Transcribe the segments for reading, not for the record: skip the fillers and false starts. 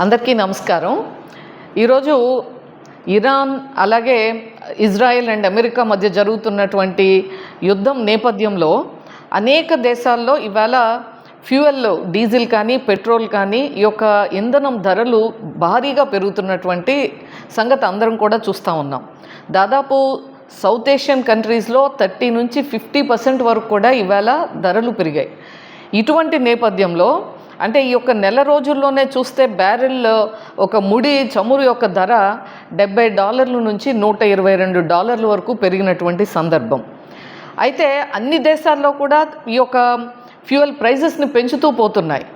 అందరికీ నమస్కారం. ఈరోజు ఇరాన్ అలాగే ఇజ్రాయెల్ అండ్ అమెరికా మధ్య జరుగుతున్నటువంటి యుద్ధం నేపథ్యంలో అనేక దేశాల్లో ఇవాళ ఫ్యూయల్ డీజిల్ కానీ పెట్రోల్ కానీ ఈ యొక్క ఇంధనం ధరలు భారీగా పెరుగుతున్నటువంటి సంగతి అందరం కూడా చూస్తూ ఉన్నాం. దాదాపు సౌత్ ఏషియన్ కంట్రీస్లో 30 నుంచి 50% వరకు కూడా ఇవాళ ధరలు పెరిగాయి. ఇటువంటి నేపథ్యంలో అంటే ఈ యొక్క నెల రోజుల్లోనే చూస్తే బ్యారెల్ ఒక ముడి చమురు యొక్క ధర $70 నుంచి $122 వరకు పెరిగినటువంటి సందర్భం. అయితే అన్ని దేశాల్లో కూడా ఈ యొక్క ఫ్యూయల్ ప్రైజెస్ని పెంచుతూ పోతున్నాయి.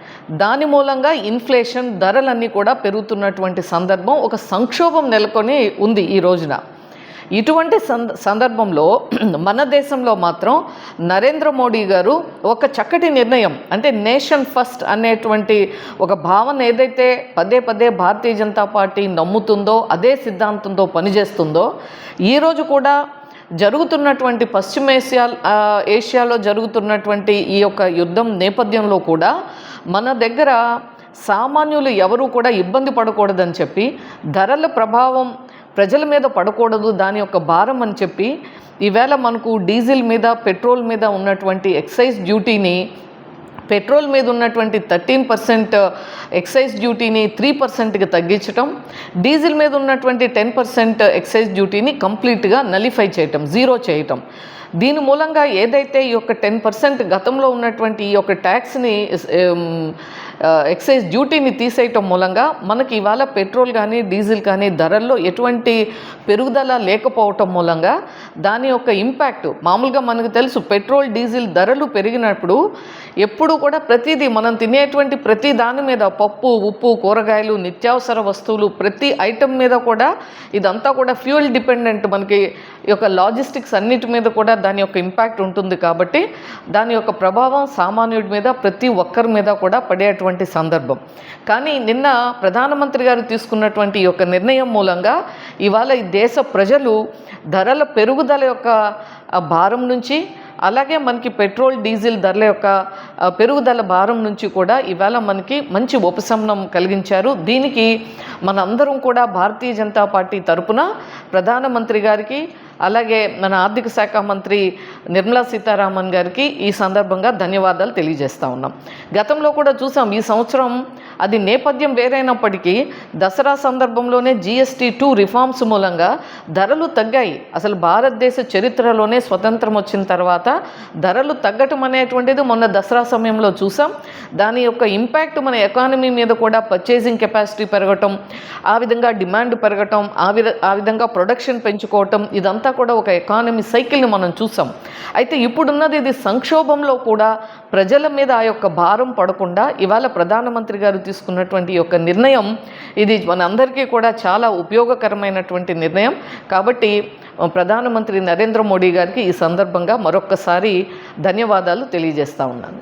దాని మూలంగా ఇన్ఫ్లేషన్ ధరలన్నీ కూడా పెరుగుతున్నటువంటి సందర్భం, ఒక సంక్షోభం నెలకొని ఉంది ఈ రోజున. ఇటువంటి సందర్భంలో మన దేశంలో మాత్రం నరేంద్ర మోడీ గారు ఒక చక్కటి నిర్ణయం, అంటే నేషన్ ఫస్ట్ అనేటువంటి ఒక భావన ఏదైతే పదే పదే భారతీయ జనతా పార్టీ నమ్ముతుందో, అదే సిద్ధాంతంతో పనిచేస్తుందో, ఈరోజు కూడా జరుగుతున్నటువంటి ఏషియాలో జరుగుతున్నటువంటి ఈ యొక్క యుద్ధం నేపథ్యంలో కూడా మన దగ్గర సామాన్యులు ఎవరూ కూడా ఇబ్బంది పడకూడదని చెప్పి, ధరల ప్రభావం ప్రజల మీద పడకూడదు, దాని యొక్క భారం అని చెప్పి ఈవేళ మనకు డీజిల్ మీద పెట్రోల్ మీద ఉన్నటువంటి ఎక్సైజ్ డ్యూటీని, పెట్రోల్ మీద ఉన్నటువంటి 13% ఎక్సైజ్ డ్యూటీని 3%కి తగ్గించటం, డీజిల్ మీద ఉన్నటువంటి 10% ఎక్సైజ్ డ్యూటీని కంప్లీట్గా నలిఫై చేయటం, జీరో చేయటం. దీని మూలంగా ఏదైతే ఈ యొక్క 10% గతంలో ఉన్నటువంటి ఈ యొక్క ట్యాక్స్ని ఎక్సైజ్ డ్యూటీని తీసేయటం మూలంగా మనకి ఇవాళ పెట్రోల్ కానీ డీజిల్ కానీ ధరల్లో ఎటువంటి పెరుగుదల లేకపోవటం మూలంగా దాని యొక్క ఇంపాక్ట్, మామూలుగా మనకు తెలుసు పెట్రోల్ డీజిల్ ధరలు పెరిగినప్పుడు ఎప్పుడు కూడా ప్రతిదీ మనం తినేటువంటి ప్రతి దాని మీద, పప్పు ఉప్పు కూరగాయలు నిత్యావసర వస్తువులు ప్రతి ఐటెం మీద కూడా ఇదంతా కూడా ఫ్యూయల్ డిపెండెంట్, మనకి ఈ యొక్క లాజిస్టిక్స్ అన్నిటి మీద కూడా దాని యొక్క ఇంపాక్ట్ ఉంటుంది. కాబట్టి దాని యొక్క ప్రభావం సామాన్యుడి మీద, ప్రతి ఒక్కరి మీద కూడా పడేటువంటి సందర్భం. కానీ నిన్న ప్రధానమంత్రి గారు తీసుకున్నటువంటి ఈ యొక్క నిర్ణయం మూలంగా ఇవాళ ఈ దేశ ప్రజలు ధరల పెరుగుదల యొక్క భారం నుంచి, అలాగే మనకి పెట్రోల్ డీజిల్ ధరల యొక్క పెరుగుదల భారం నుంచి కూడా ఇవాళ మనకి మంచి ఉపశమనం కలిగించారు. దీనికి మనందరం కూడా భారతీయ జనతా పార్టీ తరపున ప్రధానమంత్రి గారికి, అలాగే మన ఆర్థిక శాఖ మంత్రి నిర్మలా సీతారామన్ గారికి ఈ సందర్భంగా ధన్యవాదాలు తెలియజేస్తూ ఉన్నాం. గతంలో కూడా చూసాం, ఈ సంవత్సరం అది నేపథ్యం వేరైనప్పటికీ దసరా సందర్భంలోనే GST 2 రిఫార్మ్స్ మూలంగా ధరలు తగ్గాయి. అసలు భారతదేశ చరిత్రలోనే స్వతంత్రం వచ్చిన తర్వాత ధరలు తగ్గటం అనేటువంటిది మొన్న దసరా సమయంలో చూసాం. దాని యొక్క ఇంపాక్ట్ మన ఎకానమీ మీద కూడా, పర్చేసింగ్ కెపాసిటీ పెరగటం, ఆ విధంగా డిమాండ్ పెరగటం, ఆ విధంగా ప్రొడక్షన్ పెంచుకోవటం, ఇదంతా కూడా ఒక ఎకానమీ సైకిల్ని మనం చూసాం. అయితే ఇప్పుడున్నది ఇది సంక్షోభంలో కూడా ప్రజల మీద ఆ యొక్క భారం పడకుండా ఇవాళ ప్రధానమంత్రి గారు తీసుకున్నటువంటి యొక్క నిర్ణయం, ఇది మనందరికీ కూడా చాలా ఉపయోగకరమైనటువంటి నిర్ణయం. కాబట్టి ప్రధానమంత్రి నరేంద్ర మోడీ గారికి ఈ సందర్భంగా మరొక్కసారి ధన్యవాదాలు తెలియజేస్తూ ఉన్నాను.